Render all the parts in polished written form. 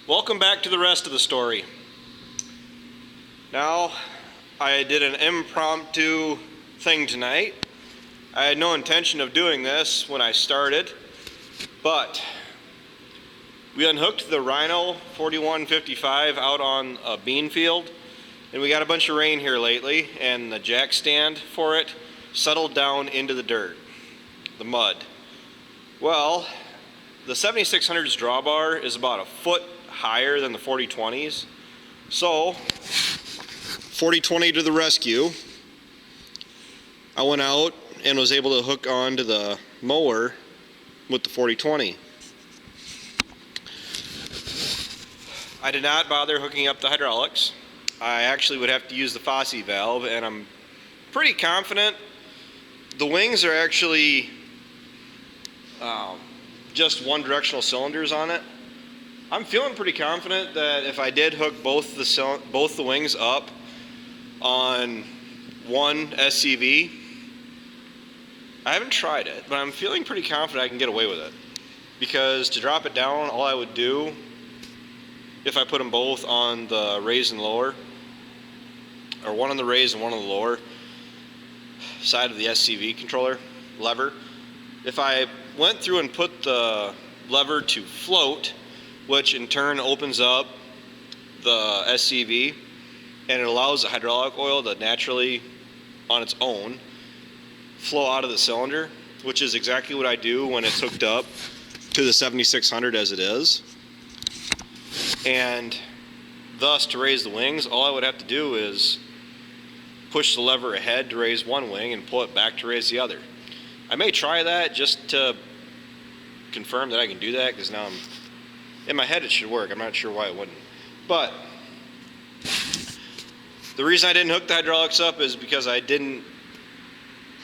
Welcome back to the rest of the story. Now, I did an impromptu thing tonight. I had no intention of doing this when I started, but we unhooked the Rhino 4155 out on a bean field, and we got a bunch of rain here lately, and the jack stand for it settled down into the dirt, the mud. Well, the 7600's drawbar is about a foot higher than the 4020s. So, 4020 to the rescue. I went out and was able to hook onto the mower with the 4020. I did not bother hooking up the hydraulics. I actually would have to use the Fosse valve, and I'm pretty confident the wings are actually just one directional cylinders on it. I'm feeling pretty confident that if I did hook both the wings up on one SCV, I haven't tried it, but I'm feeling pretty confident I can get away with it. Because to drop it down, all I would do, if I put them both on the raise and lower, or one on the raise and one on the lower side of the SCV controller lever, if I went through and put the lever to float, which in turn opens up the SCV, and it allows the hydraulic oil to naturally, on its own, flow out of the cylinder, which is exactly what I do when it's hooked up to the 7600 as it is. And thus, to raise the wings, all I would have to do is push the lever ahead to raise one wing and pull it back to raise the other. I may try that just to confirm that I can do that, because now in my head it should work. I'm not sure why it wouldn't. But the reason I didn't hook the hydraulics up is because I didn't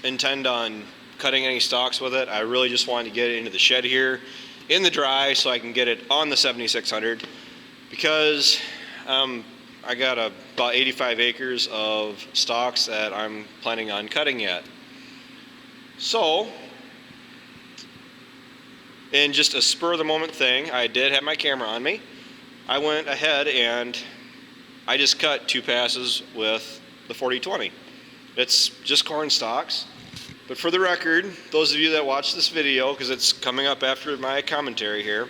intend on cutting any stalks with it. I really just wanted to get it into the shed here in the dry so I can get it on the 7600, because I got about 85 acres of stalks that I'm planning on cutting yet. So, in just a spur of the moment thing, I did have my camera on me. I went ahead and I just cut 2 passes with the 4020. It's just corn stalks. But for the record, those of you that watch this video, because it's coming up after my commentary here,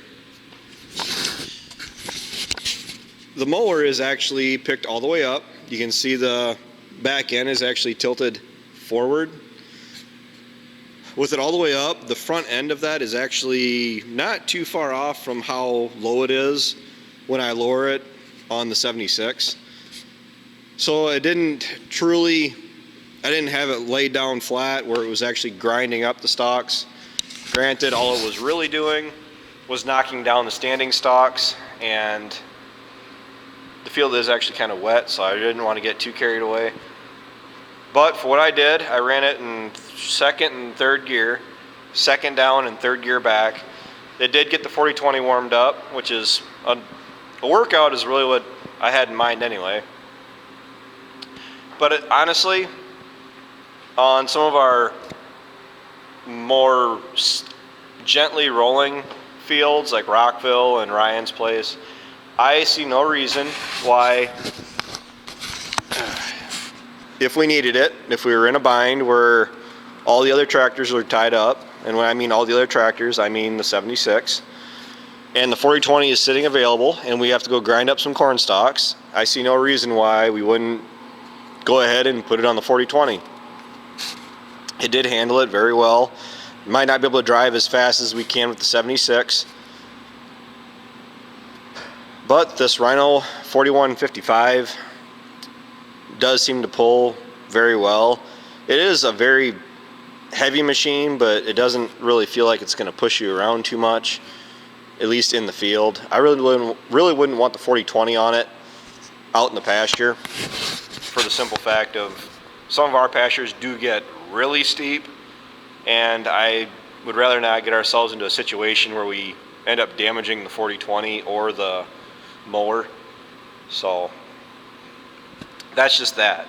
the mower is actually picked all the way up. You can see the back end is actually tilted forward. With it all the way up, the front end of that is actually not too far off from how low it is when I lower it on the 76. So I didn't have it laid down flat where it was actually grinding up the stalks. Granted, all it was really doing was knocking down the standing stalks, and the field is actually kind of wet, so I didn't want to get too carried away. But for what I did, I ran it in second and third gear, second down and third gear back. It did get the 4020 warmed up, which is a workout is really what I had in mind anyway. But honestly, on some of our more gently rolling fields like Rockville and Ryan's Place, I see no reason why, if we needed it, if we were in a bind where all the other tractors are tied up, and when I mean all the other tractors, I mean the 76, and the 4020 is sitting available, and we have to go grind up some corn stalks, I see no reason why we wouldn't go ahead and put it on the 4020. It did handle it very well. Might not be able to drive as fast as we can with the 76, but this Rhino 4155 does seem to pull very well. It is a very heavy machine, but it doesn't really feel like it's going to push you around too much, at least in the field. I really wouldn't want the 4020 on it out in the pasture, for the simple fact of some of our pastures do get really steep, and I would rather not get ourselves into a situation where we end up damaging the 4020 or the mower. So that's just that.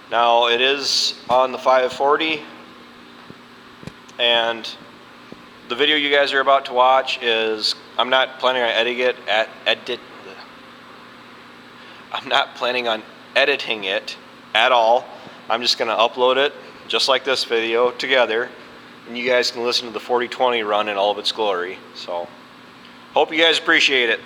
Now it is on the 540, and the video you guys are about to watch is I'm not planning on I'm not planning on editing it at all. I'm just going to upload it just like this video together, and you guys can listen to the 40/20 run in all of its glory. So hope you guys appreciate it.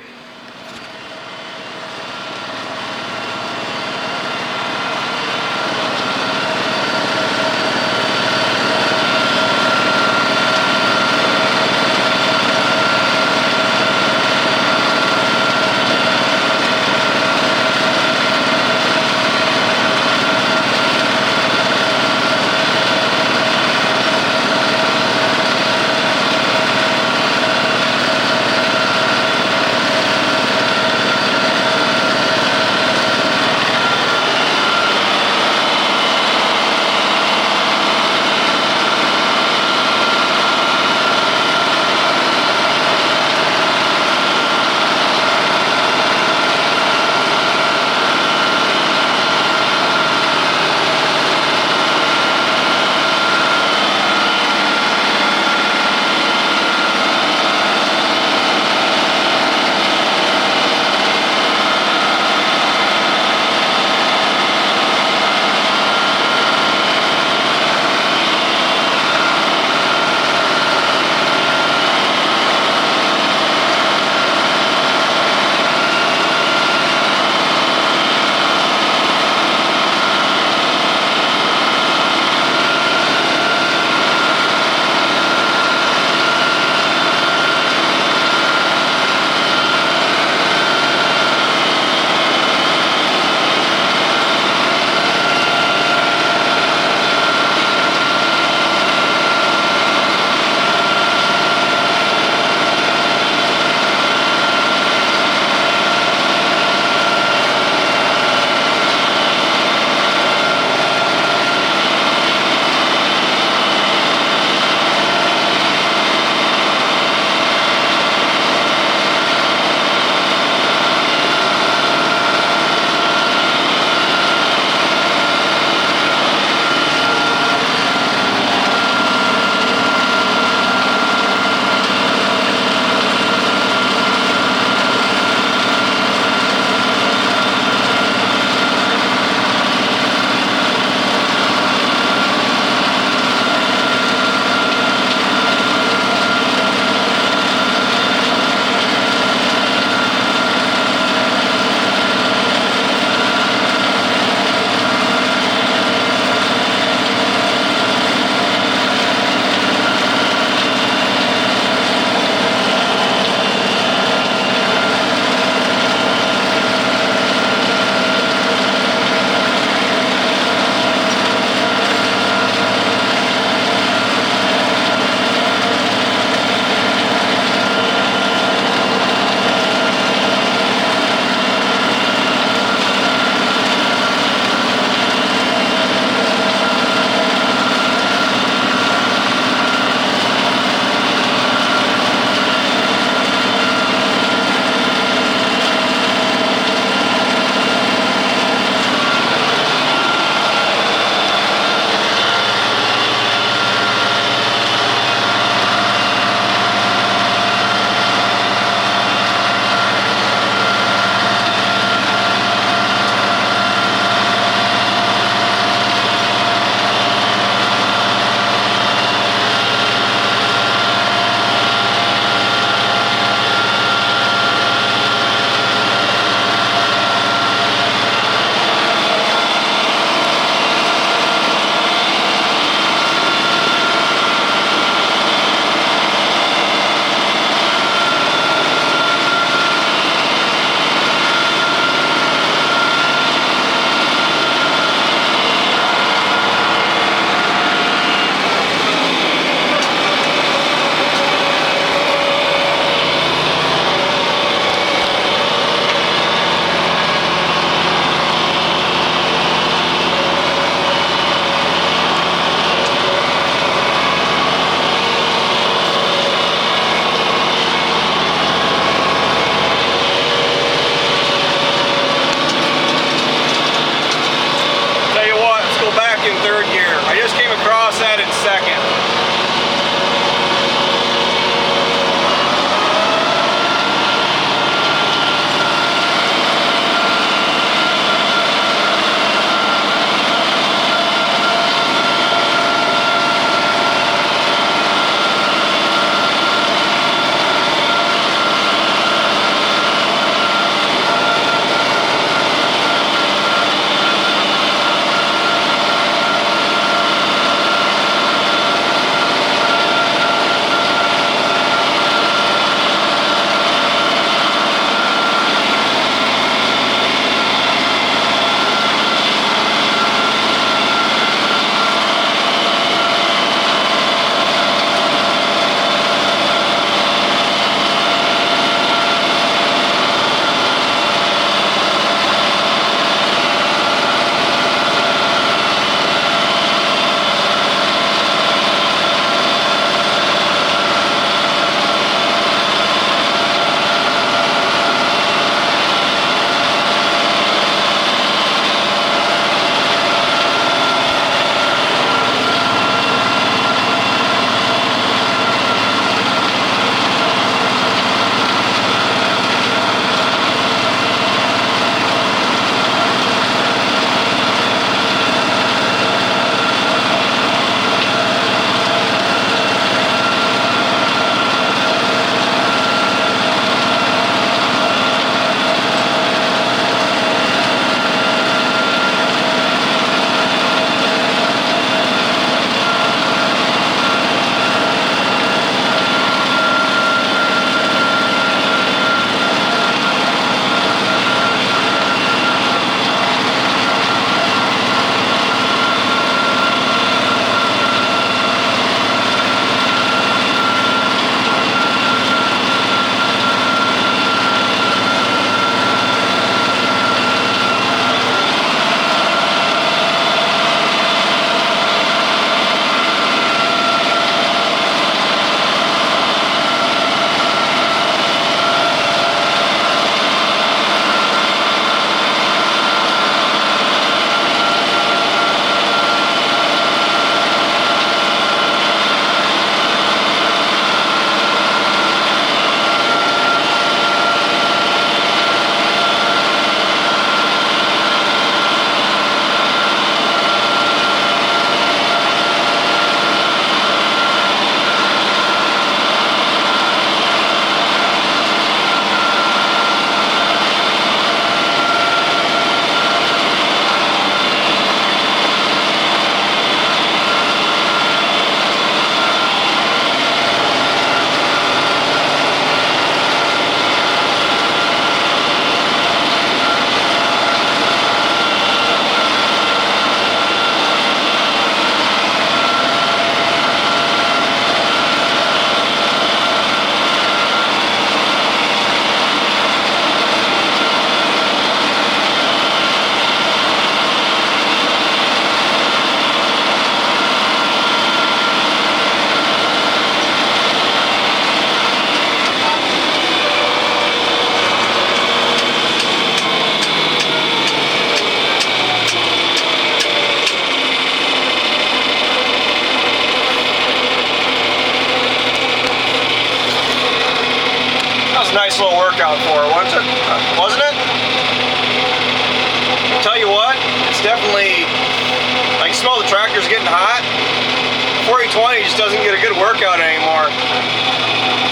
out for, wasn't it? Tell you what, it's definitely, I can smell the tractor's getting hot. 4020 just doesn't get a good workout anymore.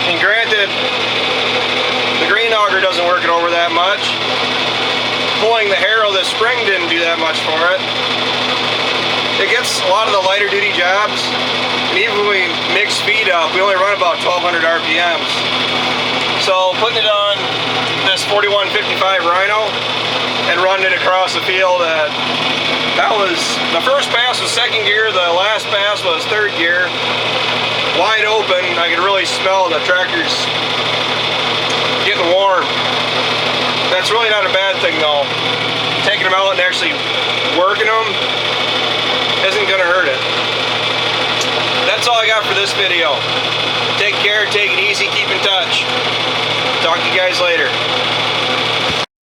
And granted, the green auger doesn't work it over that much. Pulling the harrow this spring didn't do that much for it. It gets a lot of the lighter duty jobs. And even when we mix speed up, we only run about 1200 RPMs. So putting it on this 4155 Rhino and running it across the field that was, the first pass was second gear, the last pass was third gear. Wide open, I could really smell the tractor's getting warm. That's really not a bad thing though. Taking them out and actually working them isn't gonna hurt it. That's all I got for this video. Take care, take it easy, keep in touch. Talk to you guys later.